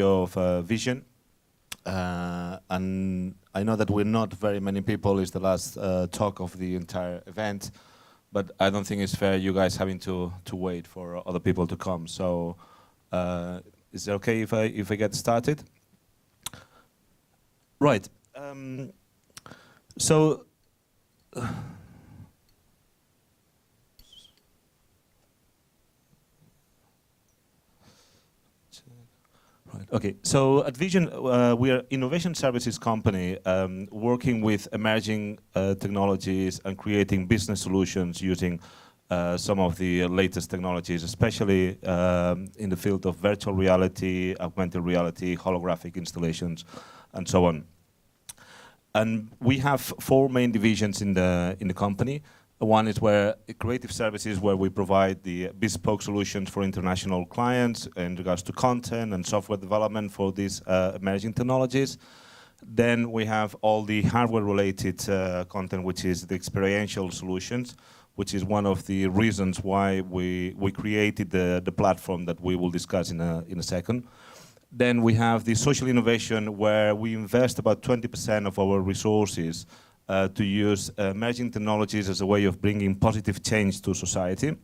of Visyon. And I know that we're not very many people. It's the last talk of the entire event. But I don't think it's fair you guys having to wait for other people to come. So is it okay if I get started? Right. So right. Okay. So at Visyon, we are an innovation services company working with emerging technologies and creating business solutions using some of the latest technologies, especially in the field of virtual reality, augmented reality, holographic installations, and so on. And we have 4 main divisions in the company. One is where creative services, where we provide the bespoke solutions for international clients in regards to content and software development for these emerging technologies. Then we have all the hardware-related content, which is the experiential solutions, which is one of the reasons why we created the platform that we will discuss in a second. Then we have the social innovation, where we invest about 20% of our resources to use emerging technologies as a way of bringing positive change to society.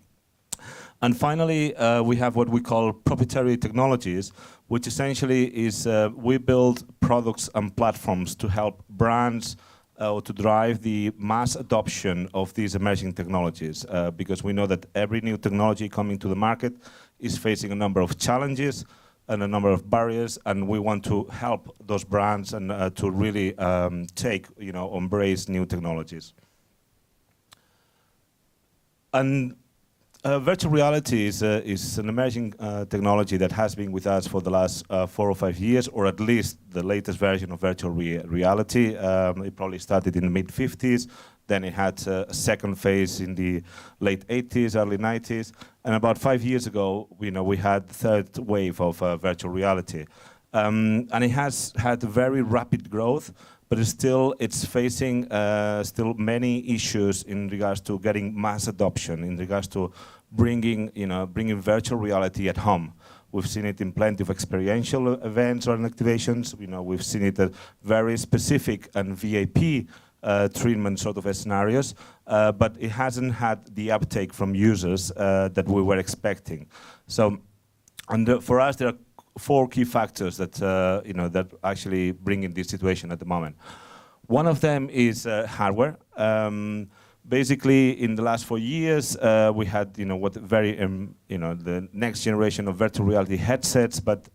And finally, we have what we call proprietary technologies, which essentially is we build products and platforms to help brands to drive the mass adoption of these emerging technologies, because we know that every new technology coming to the market is facing a number of challenges and a number of barriers, and we want to help those brands and to really embrace new technologies. And virtual reality is an emerging technology that has been with us for the last 4 or 5 years, or at least the latest version of virtual reality. It probably started in the mid-50s. Then it had a second phase in the late 80s, early 90s. And about 5 years ago, we had the third wave of virtual reality. And it has had very rapid growth, but it's facing still many issues in regards to getting mass adoption, in regards to bringing virtual reality at home. We've seen it in plenty of experiential events or activations. We've seen it at very specific and VIP treatment sort of scenarios, but it hasn't had the uptake from users that we were expecting. So, for us, there are 4 key factors that that actually bring in this situation at the moment. One of them is hardware. Basically, in the last 4 years, we had the next generation of virtual reality headsets, but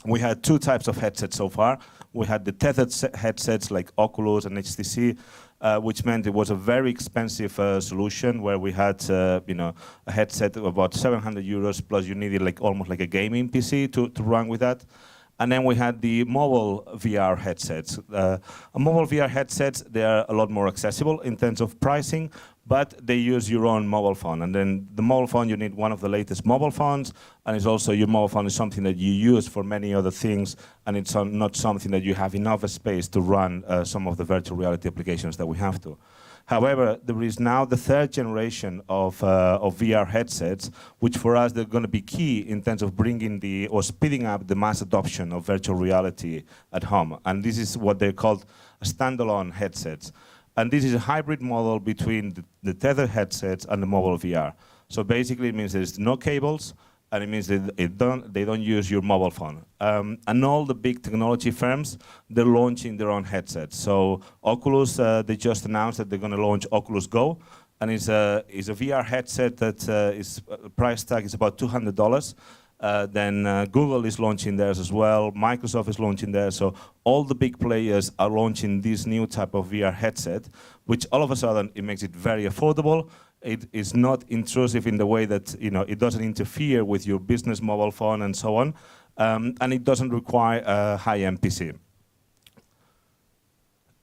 we had 2 types of headsets so far. We had the tethered headsets like Oculus and HTC, which meant it was a very expensive solution, where we had a headset of about 700 euros, plus you needed almost like a gaming PC to run with that. And then we had the mobile VR headsets. Mobile VR headsets, they are a lot more accessible in terms of pricing, but they use your own mobile phone. And then the mobile phone, you need one of the latest mobile phones, and it's also, your mobile phone is something that you use for many other things, and it's not something that you have enough space to run some of the virtual reality applications that we have to. However, there is now the 3rd generation of VR headsets, which for us, they're going to be key in terms of bringing or speeding up the mass adoption of virtual reality at home. And this is what they're called standalone headsets. And this is a hybrid model between the tethered headsets and the mobile VR. So basically, it means there's no cables, and it means that they don't use your mobile phone. And all the big technology firms, they're launching their own headsets. So Oculus, they just announced that they're going to launch Oculus Go, and it's a VR headset that price tag is about $200. Then Google is launching theirs as well. Microsoft is launching theirs. So all the big players are launching this new type of VR headset, which all of a sudden, it makes it very affordable. It is not intrusive in the way that it doesn't interfere with your business mobile phone and so on, and it doesn't require a high-end PC.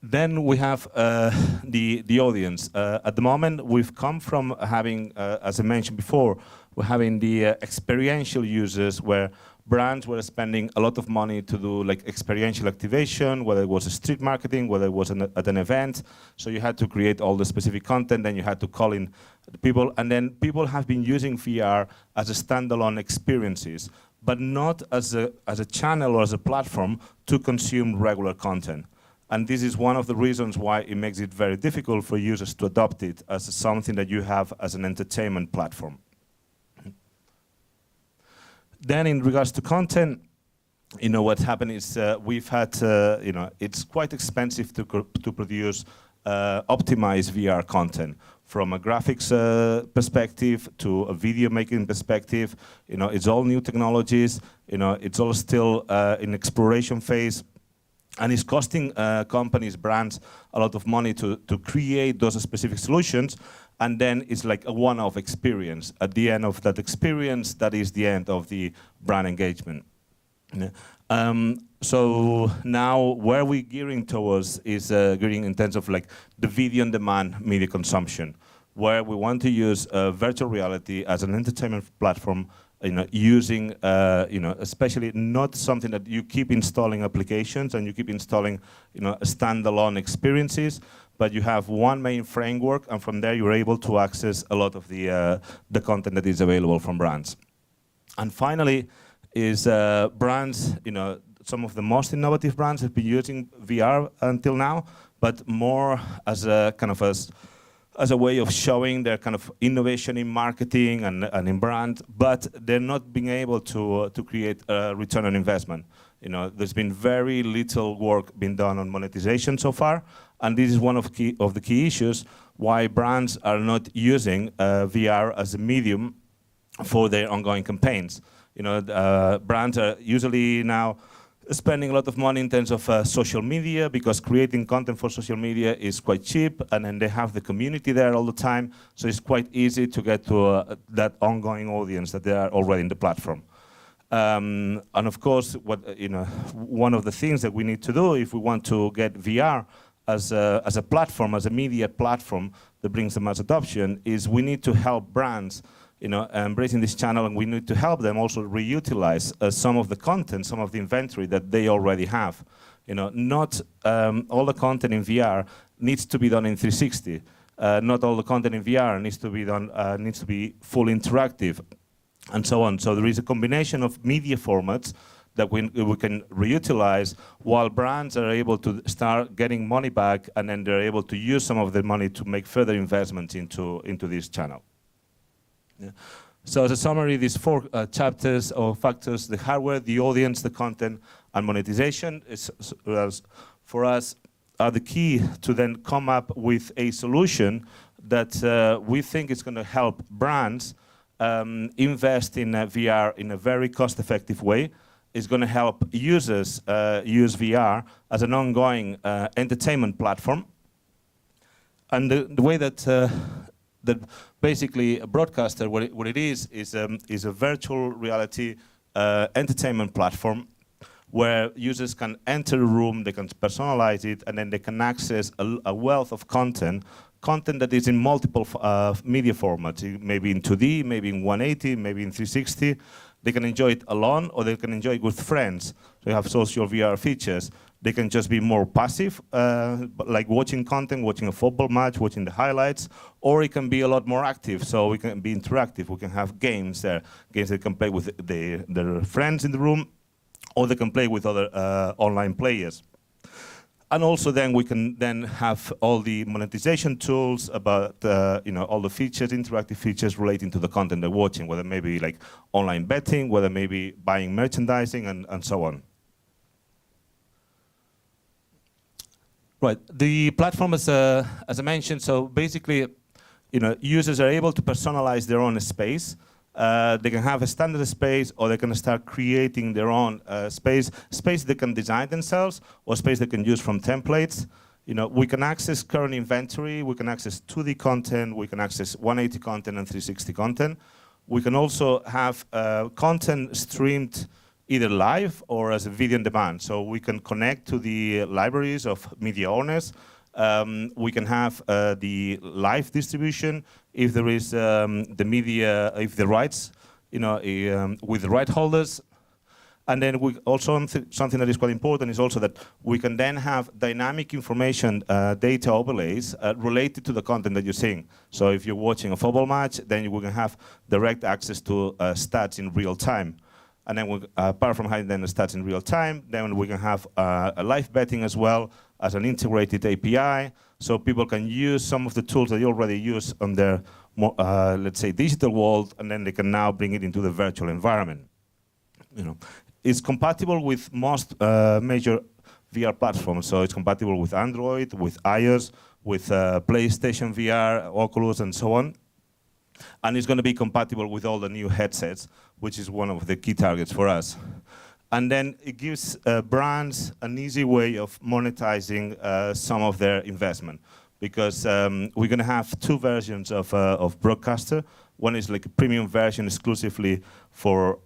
Then we have the audience. At the moment, we've come from having, as I mentioned before, we're having the experiential users, where brands were spending a lot of money to do experiential activation, whether it was a street marketing, whether it was at an event. So you had to create all the specific content, then you had to call in the people, and then people have been using VR as a standalone experiences, but not as a channel or as a platform to consume regular content. And this is one of the reasons why it makes it very difficult for users to adopt it as something that you have as an entertainment platform. Then in regards to content, what's happened is we've had, it's quite expensive to produce optimized VR content. From a graphics perspective to a video making perspective, it's all new technologies, it's all still in exploration phase, and it's costing companies, brands, a lot of money to create those specific solutions, and then it's like a one-off experience. At the end of that experience, that is the end of the brand engagement. So now where we're gearing towards is gearing in terms of like the video on demand media consumption, where we want to use virtual reality as an entertainment platform, using, especially not something that you keep installing applications and you keep installing, standalone experiences, but you have one main framework, and from there you're able to access a lot of the content that is available from brands. And finally, is brands, some of the most innovative brands have been using VR until now, but more as a kind of as a way of showing their kind of innovation in marketing and in brand, but they're not being able to create a return on investment. There's been very little work being done on monetization so far, and this is one of the key issues why brands are not using VR as a medium for their ongoing campaigns. Brands are usually now spending a lot of money in terms of social media, because creating content for social media is quite cheap, and then they have the community there all the time, so it's quite easy to get to that ongoing audience that they are already in the platform. And of course, one of the things that we need to do if we want to get VR as a platform, as a media platform that brings the mass adoption, is we need to help brands embracing this channel, and we need to help them also reutilize some of the content, some of the inventory that they already have. Not all the content in VR needs to be done in 360. Not all the content in VR needs to be done, needs to be fully interactive, and so on. So there is a combination of media formats that we can reutilize, while brands are able to start getting money back, and then they're able to use some of the money to make further investments into this channel. Yeah. So as a summary, these four chapters or factors: the hardware, the audience, the content, and monetization, for us are the key to then come up with a solution that we think is going to help brands invest in VR in a very cost-effective way. It's going to help users use VR as an ongoing entertainment platform. And the way that basically a broadcaster, what it is a virtual reality entertainment platform where users can enter a room, they can personalize it, and then they can access a wealth of content that is in multiple media formats, maybe in 2D, maybe in 180, maybe in 360. They can enjoy it alone, or they can enjoy it with friends. So you have social VR features. They can just be more passive, like watching content, watching a football match, watching the highlights, or it can be a lot more active, so we can be interactive. We can have games there, games they can play with their friends in the room, or they can play with other online players. And also then we can then have all the monetization tools about all the features, interactive features relating to the content they're watching, whether maybe like online betting, whether maybe buying merchandising, and so on. Right, the platform, as I mentioned, so basically, users are able to personalize their own space. They can have a standard space, or they can start creating their own space they can design themselves, or space they can use from templates. We can access current inventory, we can access 2D content, we can access 180 content and 360 content. We can also have content streamed either live or as a video on demand. So we can connect to the libraries of media owners. We can have the live distribution if there is the media, if the rights, with the right holders. And then we also, something that is quite important is also that we can then have dynamic information data overlays related to the content that you're seeing. So if you're watching a football match, then you can have direct access to stats in real time. And then apart from having then the stats in real time, then we can have a live betting as well as an integrated API, so people can use some of the tools that you already use on their, let's say, digital world, and then they can now bring it into the virtual environment. It's compatible with most major VR platforms, so it's compatible with Android, with iOS, with PlayStation VR, Oculus, and so on. And it's going to be compatible with all the new headsets, which is one of the key targets for us. And then it gives brands an easy way of monetizing some of their investment, because we're going to have two versions of Broadcaster. One is like a premium version exclusively for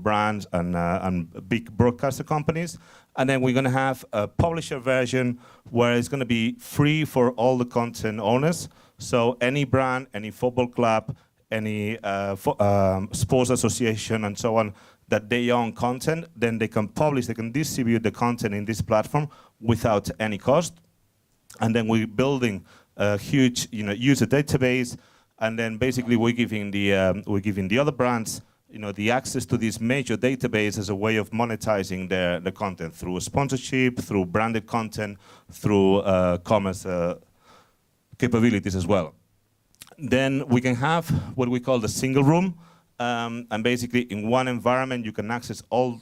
brands and big broadcaster companies. And then we're going to have a publisher version where it's going to be free for all the content owners. So any brand, any football club, any sports association and so on, that they own content, then they can publish, they can distribute the content in this platform without any cost. And then we're building a huge user database. And then basically we're giving the other brands the access to this major database as a way of monetizing the content through sponsorship, through branded content, through commerce capabilities as well. Then we can have what we call the single room. And basically in one environment you can access all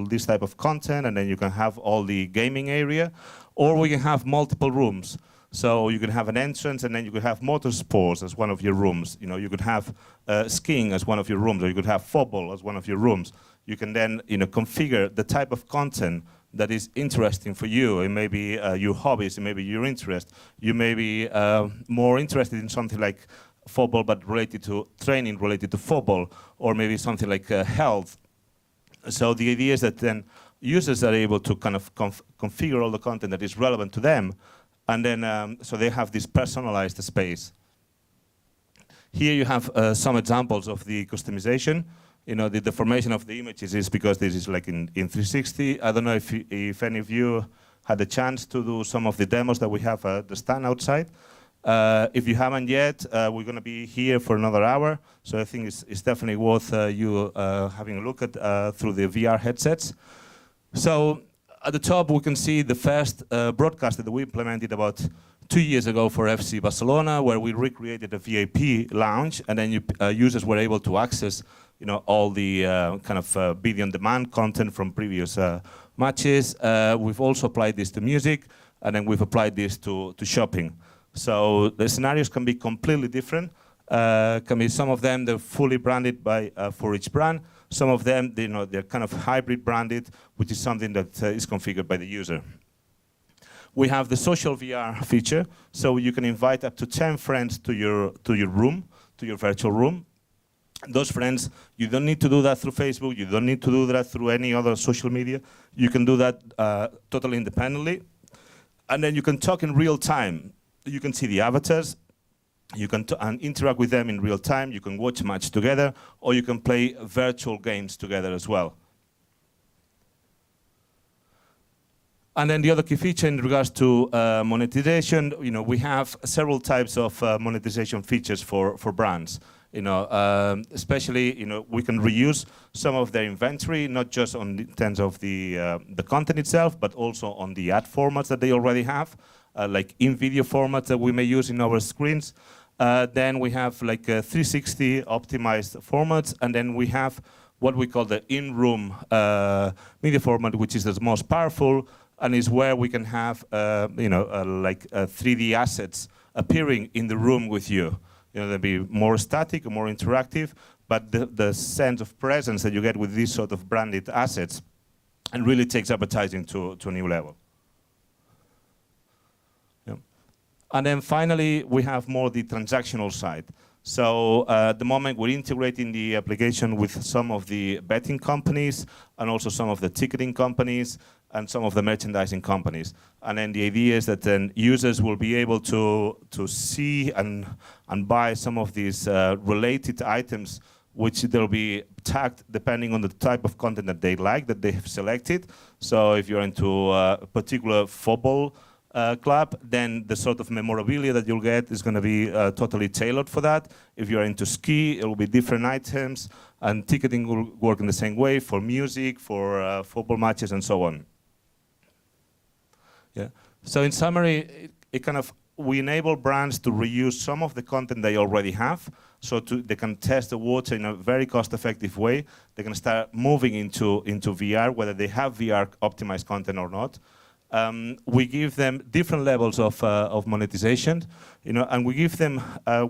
this type of content, and then you can have all the gaming area. Or we can have multiple rooms. So you can have an entrance, and then you could have motorsports as one of your rooms. You could have skiing as one of your rooms, or you could have football as one of your rooms. You can then configure the type of content that is interesting for you. It may be your hobbies, it may be your interest. You may be more interested in something like football, but related to training, related to football, or maybe something like health. So the idea is that then users are able to kind of configure all the content that is relevant to them. And then, so they have this personalized space. Here you have some examples of the customization. The deformation of the images is because this is like in 360. I don't know if any of you had the chance to do some of the demos that we have at the stand outside. If you haven't yet, we're going to be here for another hour. So I think it's definitely worth you having a look at through the VR headsets. So at the top, we can see the first broadcaster that we implemented about 2 years ago for FC Barcelona, where we recreated a VIP lounge, and then users were able to access, all the kind of video-on-demand content from previous matches. We've also applied this to music, and then we've applied this to shopping. So the scenarios can be completely different. Can be some of them they're fully branded by for each brand. Some of them, they're kind of hybrid branded, which is something that is configured by the user. We have the social VR feature, so you can invite up to 10 friends to your room, to your virtual room. Those friends, you don't need to do that through Facebook. You don't need to do that through any other social media. You can do that totally independently, and then you can talk in real time. You can see the avatars. You can and interact with them in real time. You can watch a match together, or you can play virtual games together as well. And then the other key feature in regards to monetization, we have several types of monetization features for brands. Especially, we can reuse some of their inventory, not just on in terms of the content itself, but also on the ad formats that they already have. Like in-video formats that we may use in our screens. Then we have like 360 optimized formats, and then we have what we call the in-room media format, which is the most powerful, and is where we can have like 3D assets appearing in the room with you. They'll be more static or more interactive, but the sense of presence that you get with these sort of branded assets, and really takes advertising to a new level. And then finally, we have more the transactional side. So at the moment, we're integrating the application with some of the betting companies, and also some of the ticketing companies, and some of the merchandising companies. And then the idea is that then users will be able to see and buy some of these related items, which they'll be tagged depending on the type of content that they like, that they have selected. So if you're into a particular football club, then the sort of memorabilia that you'll get is going to be totally tailored for that. If you're into ski, it will be different items, and ticketing will work in the same way for music, for football matches, and so on. Yeah. So in summary, we enable brands to reuse some of the content they already have, so they can test the water in a very cost-effective way. They can start moving into VR, whether they have VR optimized content or not. We give them different levels of monetization, and we give them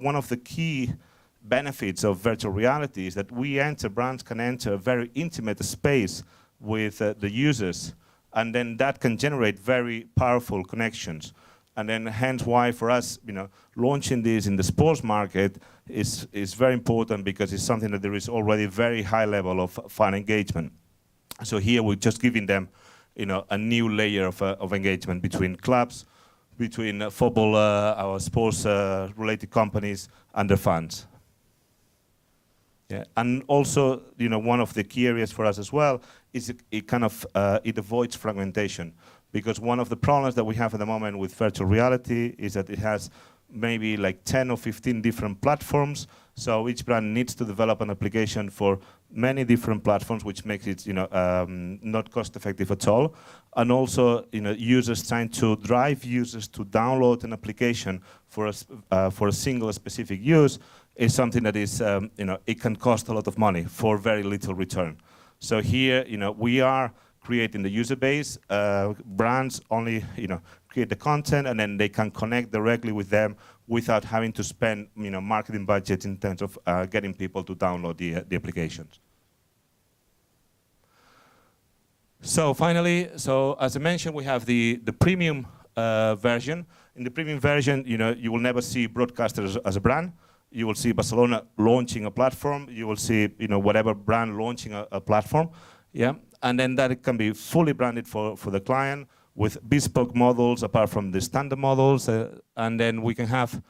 one of the key benefits of virtual reality is that brands can enter a very intimate space with the users, and then that can generate very powerful connections. And then hence why for us, launching this in the sports market is very important, because it's something that there is already very high level of fan engagement. So here we're just giving them a new layer of engagement between clubs, between football, our sports-related companies, and their fans. Yeah, and also, one of the key areas for us as well is it avoids fragmentation, because one of the problems that we have at the moment with virtual reality is that it has maybe like 10 or 15 different platforms. So each brand needs to develop an application for many different platforms, which makes it not cost effective at all. And also, users trying to drive users to download an application for a single specific use is something that is, it can cost a lot of money for very little return. So here, we are creating the user base. Brands only, create the content, and then they can connect directly with them without having to spend, marketing budgets in terms of getting people to download the applications. So finally, as I mentioned, we have the premium version. In the premium version, you will never see Broadcaster as a brand. You will see Barcelona launching a platform. You will see, whatever brand launching a platform. Yeah, and then that can be fully branded for the client with bespoke models apart from the standard models, and then we can have,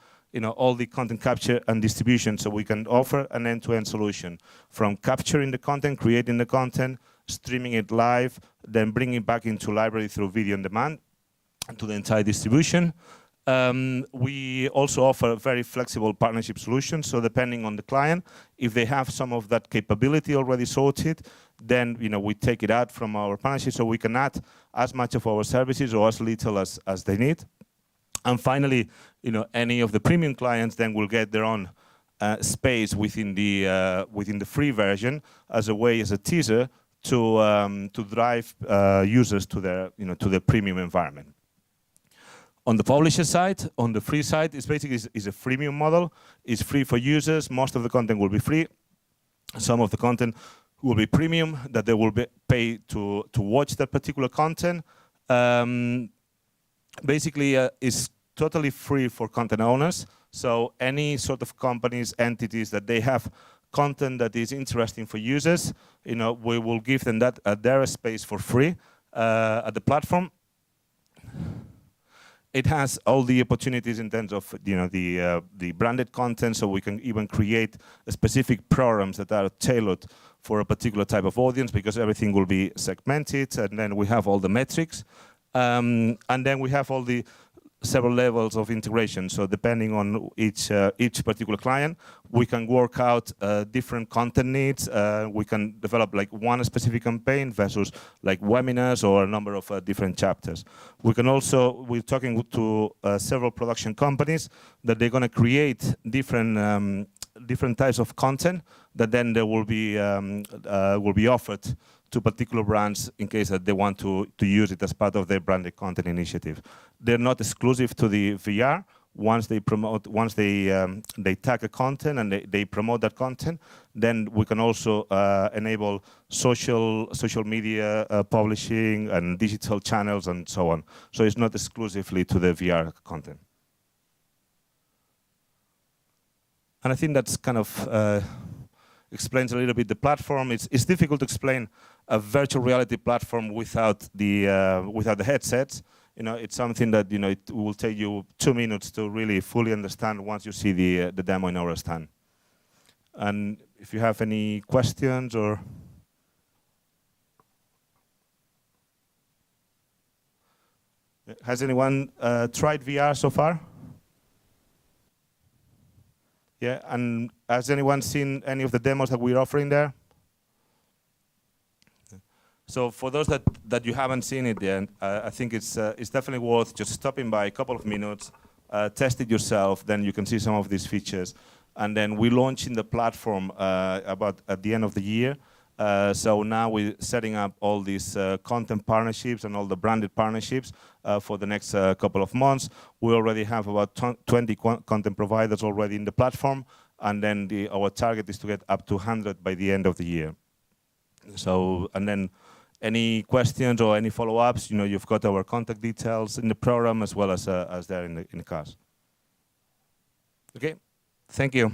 all the content capture and distribution. So we can offer an end-to-end solution from capturing the content, creating the content, streaming it live, then bringing it back into library through video on demand to the entire distribution. We also offer a very flexible partnership solution. So depending on the client, if they have some of that capability already sorted, then we take it out from our partnership, so we can add as much of our services or as little as they need. And finally, any of the premium clients then will get their own space within the free version as a teaser to drive users to their premium environment. On the publisher side, on the free side, it's basically is a freemium model. It's free for users. Most of the content will be free. Some of the content will be premium, that they will pay to watch that particular content. Basically, it's totally free for content owners. So any sort of companies, entities that they have content that is interesting for users, we will give them that at their space for free at the platform. It has all the opportunities in terms of the branded content, so we can even create specific programs that are tailored for a particular type of audience, because everything will be segmented, and then we have all the metrics, and then we have all the several levels of integration. So depending on each particular client, we can work out different content needs. We can develop like one specific campaign versus like webinars or a number of different chapters. We can also, we're talking to several production companies that they're going to create different types of content that then they will be offered to particular brands in case that they want to use it as part of their branded content initiative. They're not exclusive to the VR. Once they tag a content and they promote that content, then we can also enable social media publishing and digital channels and so on. So it's not exclusively to the VR content. And I think that's kind of explains a little bit the platform. It's difficult to explain a virtual reality platform without the headsets. It's something that it will take you 2 minutes to really fully understand once you see the demo in our stand. And if you have any questions or Has anyone tried VR so far? Yeah, and has anyone seen any of the demos that we're offering there? So for those that you haven't seen it yet, I think it's definitely worth just stopping by a couple of minutes, test it yourself, then you can see some of these features. And then we launch in the platform about at the end of the year. So now we're setting up all these content partnerships and all the branded partnerships for the next couple of months. We already have about 20 content providers already in the platform, and then our target is to get up to 100 by the end of the year. So, and then any questions or any follow-ups, you've got our contact details in the program as well as there in the class. Okay, thank you.